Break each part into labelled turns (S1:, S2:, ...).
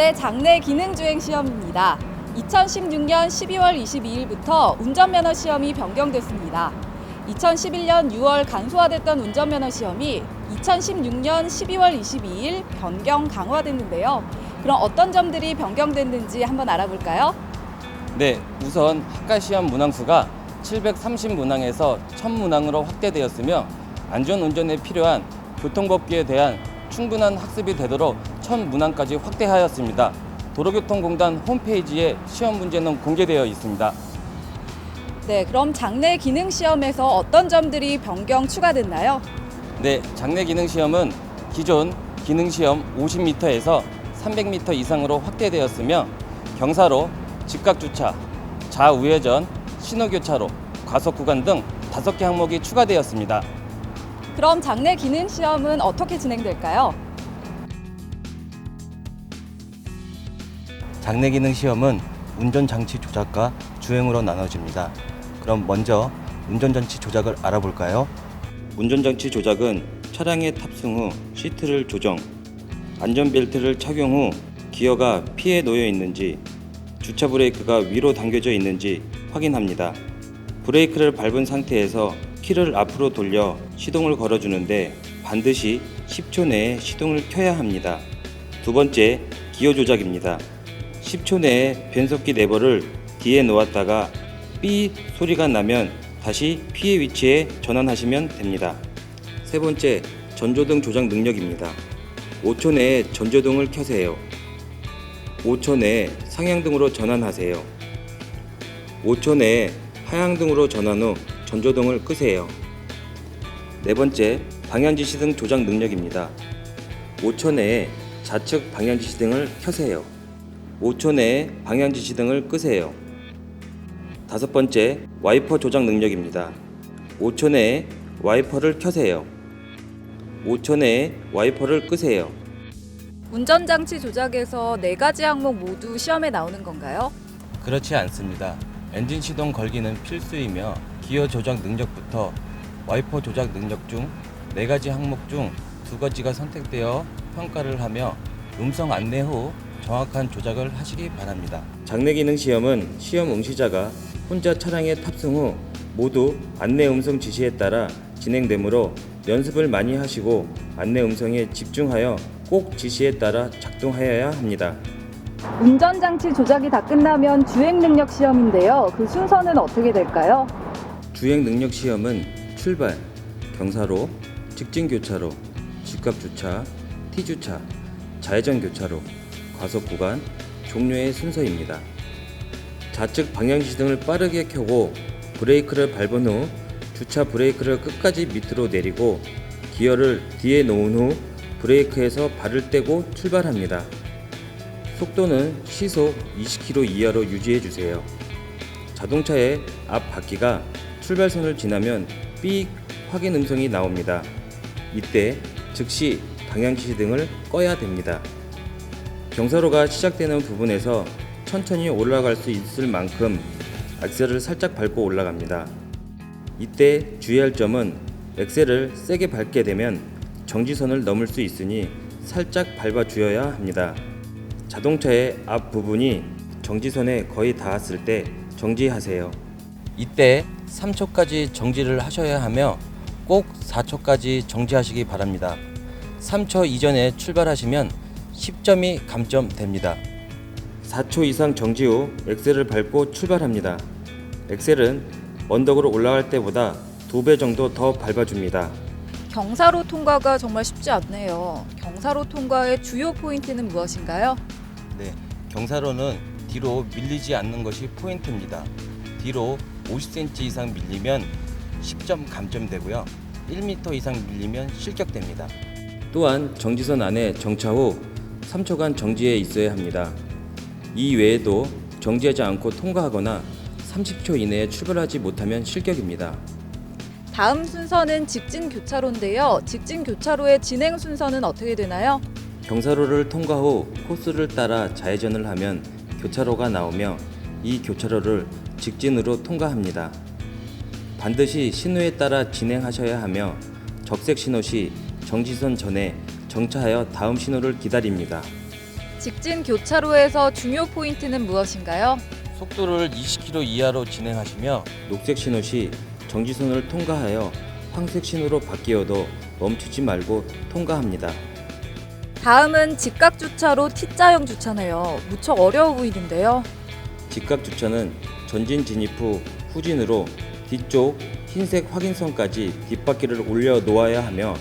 S1: 올해 장내 기능주행 시험입니다. 2016년 12월 22일부터 운전면허 시험이 변경됐습니다. 2011년 6월 간소화됐던 운전면허 시험이 2016년 12월 22일 변경 강화됐는데요. 그럼 어떤 점들이 변경됐는지 한번 알아볼까요?
S2: 네, 우선 학과시험 문항수가 730문항에서 1000문항으로 확대되었으며 안전운전에 필요한 교통법규에 대한 충분한 학습이 되도록 1000문항까지 확대하였습니다. 도로교통공단 홈페이지에 시험 문제는 공개되어 있습니다.
S1: 네, 그럼 장내 기능 시험에서 어떤 점들이 변경 추가됐나요?
S2: 네, 장내 기능시험은 기존 기능시험 50m에서 300m 이상으로 확대되었으며 경사로, 직각주차, 좌우회전, 신호교차로, 과속구간 등 5개 항목이 추가되었습니다.
S1: 그럼 장내 기능 시험은 어떻게 진행될까요?
S3: 장내 기능 시험은 운전장치 조작과 주행으로 나눠집니다. 그럼 먼저 운전장치 조작을 알아볼까요? 운전장치 조작은 차량에 탑승 후 시트를 조정, 안전벨트를 착용 후 기어가 피에 놓여 있는지, 주차 브레이크가 위로 당겨져 있는지 확인합니다. 브레이크를 밟은 상태에서 키를 앞으로 돌려 시동을 걸어주는데 반드시 10초 내에 시동을 켜야 합니다. 두 번째, 기어 조작입니다. 10초 내에 변속기 레버를 뒤에 놓았다가 삐 소리가 나면 다시 P의 위치에 전환하시면 됩니다. 세 번째, 전조등 조작 능력입니다. 5초 내에 전조등을 켜세요. 5초 내에 상향등으로 전환하세요. 5초 내에 하향등으로 전환 후 전조등을 끄세요. 네 번째, 방향지시등 조작 능력입니다. 5초 내에 좌측 방향지시등을 켜세요. 5초 내에 방향지시등을 끄세요. 다섯 번째, 와이퍼 조작 능력입니다. 5초 내에 와이퍼를 켜세요. 5초 내에 와이퍼를 끄세요.
S1: 운전장치 조작에서 4가지 항목 모두 시험에 나오는 건가요?
S3: 그렇지 않습니다. 엔진 시동 걸기는 필수이며 기어 조작 능력부터 와이퍼 조작 능력 중 4가지 항목 중 2가지가 선택되어 평가를 하며 음성 안내 후 정확한 조작을 하시기 바랍니다. 장내 기능 시험은 시험 응시자가 혼자 차량에 탑승 후 모두 안내 음성 지시에 따라 진행되므로 연습을 많이 하시고 안내 음성에 집중하여 꼭 지시에 따라 작동하여야 합니다.
S1: 운전장치 조작이 다 끝나면 주행능력 시험인데요. 그 순서는 어떻게 될까요?
S3: 주행 능력 시험은 출발, 경사로, 직진 교차로, 직각 주차, T주차, 좌회전 교차로, 과속 구간, 종료의 순서입니다. 좌측 방향지시등을 빠르게 켜고 브레이크를 밟은 후 주차 브레이크를 끝까지 밑으로 내리고 기어를 뒤에 놓은 후 브레이크에서 발을 떼고 출발합니다. 속도는 시속 20km 이하로 유지해 주세요. 자동차의 앞 바퀴가 출발선을 지나면 삑 확인 음성이 나옵니다. 이때 즉시 방향지시등을 꺼야 됩니다. 경사로가 시작되는 부분에서 천천히 올라갈 수 있을 만큼 엑셀을 살짝 밟고 올라갑니다. 이때 주의할 점은 엑셀을 세게 밟게 되면 정지선을 넘을 수 있으니 살짝 밟아 주어야 합니다. 자동차의 앞 부분이 정지선에 거의 닿았을 때 정지하세요. 이때 3초까지 정지를 하셔야 하며 꼭 4초까지 정지하시기 바랍니다. 3초 이전에 출발하시면 10점이 감점됩니다. 4초 이상 정지 후 엑셀을 밟고 출발합니다. 엑셀은 언덕으로 올라갈 때보다 2배 정도 더 밟아줍니다.
S1: 경사로 통과가 정말 쉽지 않네요. 경사로 통과의 주요 포인트는 무엇인가요?
S3: 네, 경사로는 뒤로 밀리지 않는 것이 포인트입니다. 뒤로 50cm 이상 밀리면 10점 감점되고요. 1m 이상 밀리면 실격됩니다. 또한 정지선 안에 정차 후 3초간 정지해 있어야 합니다. 이 외에도 정지하지 않고 통과하거나 30초 이내에 출발하지 못하면 실격입니다.
S1: 다음 순서는 직진 교차로인데요. 직진 교차로의 진행 순서는 어떻게 되나요?
S3: 경사로를 통과 후 코스를 따라 좌회전을 하면 교차로가 나오며 이 교차로를 직진으로 통과합니다. 반드시 신호에 따라 진행하셔야 하며 적색 신호 시 정지선 전에 정차하여 다음 신호를 기다립니다.
S1: 직진 교차로에서 중요 포인트는 무엇인가요?
S2: 속도를 20km 이하로 진행하시며
S3: 녹색 신호 시 정지선을 통과하여 황색 신호로 바뀌어도 멈추지 말고 통과합니다.
S1: 다음은 직각 주차로 T자형 주차네요. 무척 어려워 보이는데요.
S3: 직각 주차는 전진 진입 후 후진으로 뒤쪽 흰색 확인선까지 뒷바퀴를 올려 놓아야 하며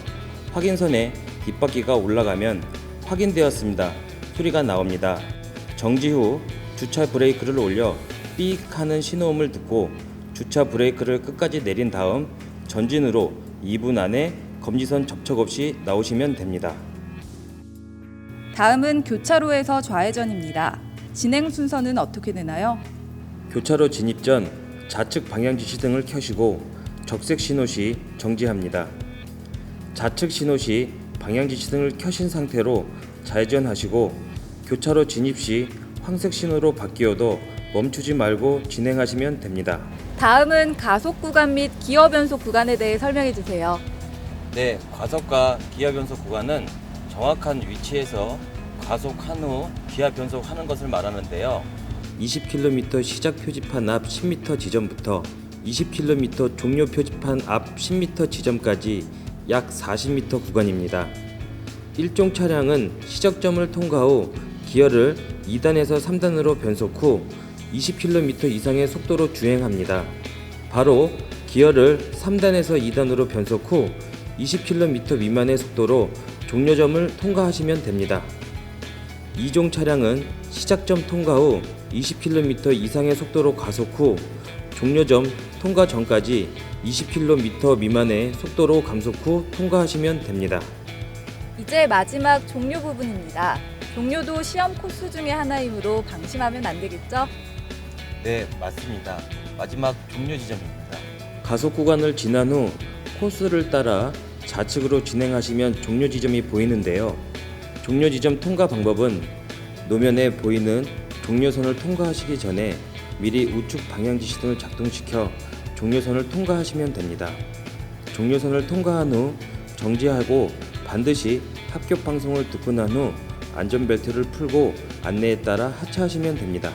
S3: 확인선에 뒷바퀴가 올라가면 확인되었습니다 소리가 나옵니다. 정지 후 주차 브레이크를 올려 삑 하는 신호음을 듣고 주차 브레이크를 끝까지 내린 다음 전진으로 2분 안에 검지선 접촉 없이 나오시면 됩니다.
S1: 다음은 교차로에서 좌회전입니다. 진행 순서는 어떻게 되나요?
S3: 교차로 진입 전 좌측 방향 지시등을 켜시고 적색 신호 시 정지합니다. 좌측 신호 시 방향 지시등을 켜신 상태로 좌회전하시고 교차로 진입 시 황색 신호로 바뀌어도 멈추지 말고 진행하시면 됩니다.
S1: 다음은 가속 구간 및 기어 변속 구간에 대해 설명해 주세요.
S2: 네, 과속과 기아 변속 구간은 정확한 위치에서 과속한 후 기아 변속하는 것을 말하는데요.
S3: 20km 시작 표지판 앞 10m 지점부터 20km 종료 표지판 앞 10m 지점까지 약 40m 구간입니다. 일종 차량은 시작점을 통과 후 기어를 2단에서 3단으로 변속 후 20km 이상의 속도로 주행합니다. 바로 기어를 3단에서 2단으로 변속 후 20km 미만의 속도로 종료점을 통과하시면 됩니다. 이종 차량은 시작점 통과 후 20km 이상의 속도로 가속 후 종료점 통과 전까지 20km 미만의 속도로 감속 후 통과하시면 됩니다.
S1: 이제 마지막 종료 부분입니다. 종료도 시험 코스 중에 하나이므로 방심하면 안 되겠죠?
S2: 네, 맞습니다. 마지막 종료 지점입니다.
S3: 가속 구간을 지난 후 코스를 따라 좌측으로 진행하시면 종료 지점이 보이는데요. 종료 지점 통과 방법은 노면에 보이는 종료선을 통과하시기 전에 미리 우측 방향 지시등을 작동시켜 종료선을 통과하시면 됩니다. 종료선을 통과한 후 정지하고 반드시 합격 방송을 듣고 난 후 안전벨트를 풀고 안내에 따라 하차하시면 됩니다.